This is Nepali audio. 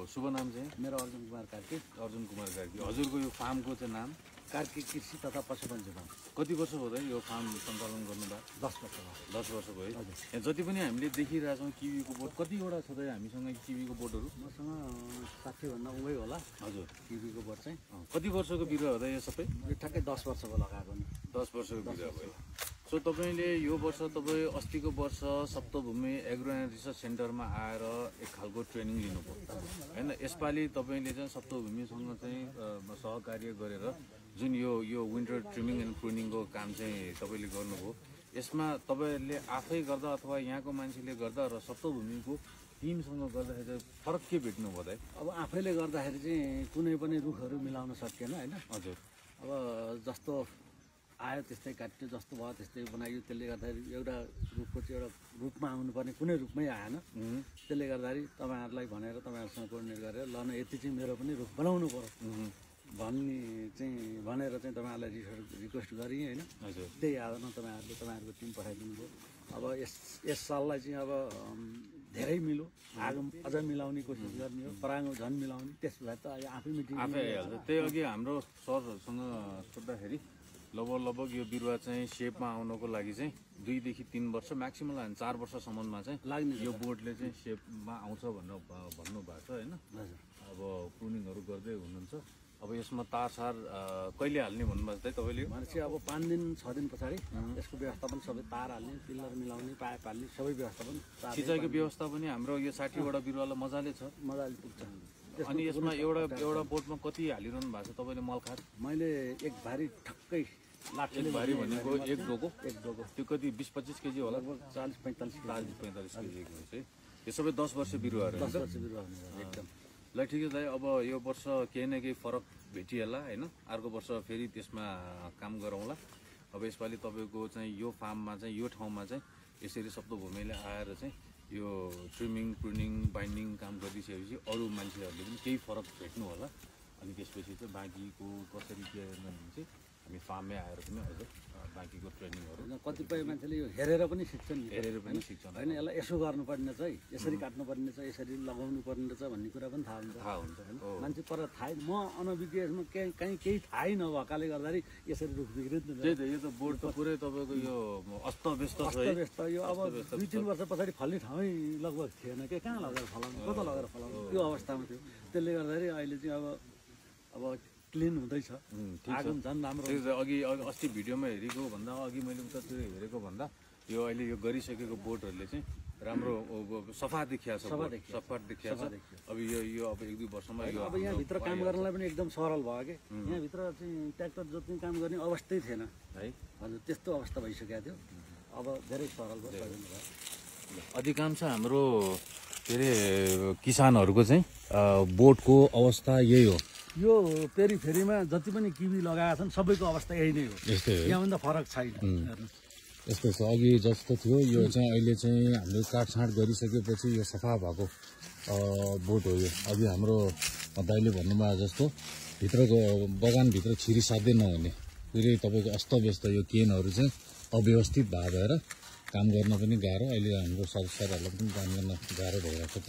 शुभ नाम चाहिँ? मेरो अर्जुन कुमार कार्की। अर्जुन कुमार कार्की। हजुरको यो फार्मको चाहिँ नाम? कार्की कृषि तथा पशुपन्छी फार्म। कति वर्ष भयो यो फार्म सञ्चालन गर्नुभयो? 10 वर्ष भयो। 10 वर्ष भयो। यहाँ जति पनि हामीले देखिरहेछौँ किवीको बोट कतिवटा छ त हामीसँग किवीको बोटहरू? मसँग 60 भन्दा उभै होला। हजुर। किवीको बोट चाहिँ कति वर्षको बिरुवा हो त यो सबै? यो ठ्याक्कै 10 वर्षको लगाएको नि। 10 वर्षको बिरुवा भयो। सो तपाईँले यो वर्ष तपाईँ अस्तिको वर्ष सप्तभूमि एग्रो एन्ड रिसर्च सेन्टरमा आएर एक खालको ट्रेनिङ लिनुभयो होइन। यसपालि तपाईँले चाहिँ सप्तभूमिसँग चाहिँ सहकार्य गरेर जुन यो विन्टर ट्रिमिङ एन्ड प्रुनिङको काम चाहिँ तपाईँले गर्नुभयो, यसमा तपाईँहरूले आफै गर्दा अथवा यहाँको मान्छेले गर्दा र सप्तभूमिको टिमसँग गर्दाखेरि चाहिँ फरक के भेट्नुभयो त? अब आफैले गर्दाखेरि चाहिँ कुनै पनि रुखहरू मिलाउन सकिएन होइन। हजुर। अब जस्तो आयो त्यस्तै काट्यो, जस्तो भयो त्यस्तै बनाइयो। त्यसले गर्दाखेरि एउटा रुखको चाहिँ एउटा रूपमा आउनुपर्ने कुनै रूपमै आएन। त्यसले गर्दाखेरि तपाईँहरूलाई भनेर तपाईँहरूसँग कोर्डिनेट गरेर ल न यति चाहिँ मेरो पनि रुख बनाउनु पर्यो भन्ने चाहिँ भनेर चाहिँ तपाईँहरूलाई रिक्वेस्ट गरेँ होइन। त्यही आधारमा तपाईँहरूको टिम पठाइदिनु भयो। अब यस साललाई चाहिँ अब धेरै मिलो आगो अझ मिलाउने कोसिस गर्ने हो, पराङ्गो झन् मिलाउने। त्यस भए त आफै मिटिङ आफै आइहाल्छ। त्यही अघि हाम्रो सरहरूसँग सोद्धाखेरि लगभग यो बिरुवा चाहिँ सेपमा आउनको लागि चाहिँ 2 देखि 3 वर्ष म्याक्सिमम 4 वर्षसम्ममा चाहिँ लाग्ने यो बोटले चाहिँ सेपमा आउँछ भन्नुभएको छ होइन। अब प्रुनिङहरू गर्दै हुनुहुन्छ। अब यसमा तारसार कहिले हाल्ने भन्नुभएको छ तपाईँले? भनेपछि अब 5 दिन 6 दिन पछाडि यसको व्यवस्थापन सबै तार हाल्ने, पिलर मिलाउने, पाइप हाल्ने सबै व्यवस्थापन। सिँचाइको व्यवस्था पनि हाम्रो यो 60वटा बिरुवालाई मजाले छ। मजाले पुग्छ। अनि यसमा एउटा बोटमा कति हालिरहनु भएको छ तपाईँले मलखार? मैले एक भारी ठक्कै एक भारी भनेको एक डोको त्यो कति 20-25 केजी होला? लगभग 40-45 केजी हुन्छ है। यो सबै 10 वर्ष बिरुवाहरू 10 वर्ष बिरुवा एकदम। ल ठिकै छ। अब यो वर्ष केही न केही फरक भेटिएला होइन। अर्को वर्ष फेरि त्यसमा काम गरौँला। अब यसपालि तपाईँको चाहिँ यो फार्ममा चाहिँ यो ठाउँमा चाहिँ यसरी सप्तभूमिले आएर चाहिँ यो ट्रिमिङ प्रुनिङ बाइन्डिङ काम गरिसकेपछि अरू मान्छेहरूले पनि केही फरक भेट्नु होला। अनि त्यसपछि चाहिँ बाँकीको कसरी के गर्ने चाहिँ हामी फार्ममै आएर पनि अझ बाँकीको ट्रेनिङहरू कतिपय मान्छेले यो हेरेर पनि सिक्छन् सिक्छन् होइन। यसलाई यसो गर्नुपर्ने रहेछ है, यसरी काट्नुपर्ने रहेछ, यसरी लगाउनु पर्ने रहेछ भन्ने कुरा पनि थाहा हुन्छ होइन। मान्छे पर थाहै म अनभिज्ञ यसमा कहीँ केही थाहै नभएकाले गर्दाखेरि यसरी रुख बिग्रिँदैन। त्यही त यो त बोर्ड त पुरै तपाईँको यो अस्तव्यस्त यो अब 2-3 वर्ष पछाडि फल्ने ठाउँै लगभग थिएन कि कहाँ लगेर फलाउनु, कता लगेर फलाउनु त्यो अवस्थामा थियो। त्यसले गर्दाखेरि अहिले चाहिँ अब क्लिन हुँदैछ। आगो झन् राम्रो। अघि अस्ति भिडियोमा हेरेको भन्दा अघि मैले उतातिर हेरेको भन्दा यो अहिले यो गरिसकेको बोटहरूले चाहिँ राम्रो सफा देखिया छ। सफा देखिया छ। अब यो अब 1-2 वर्षमा यो अब यहाँभित्र काम गर्नलाई पनि एकदम सरल भयो कि यहाँभित्र चाहिँ ट्र्याक्टर जोत्ने काम गर्ने अवस्थै थिएन है। हजुर त्यस्तो अवस्था भइसकेको थियो। अब धेरै सरल भयो। अधिकांश हाम्रो के अरे किसानहरूको चाहिँ बोटको अवस्था यही हो। यो पेरिफेरीमा जति पनि किवी लगाएका छन् सबैको अवस्था यही नै हो। यहाँभन्दा फरक छैन। यस्तो छ। अघि जस्तो थियो यो चाहिँ अहिले चाहिँ हामीले काटछाँट गरिसकेपछि यो सफा भएको बोट हो यो। अघि हाम्रो दाइले भन्नुभयो जस्तो भित्रको बगानभित्र छिरी साध्यै नहुने पुरै तपाईँको अस्तव्यस्त यो केनहरू चाहिँ अव्यवस्थित भएर काम गर्न पनि गाह्रो। अहिले हाम्रो सरहरूलाई पनि काम गर्न गाह्रो भइरहेको छ।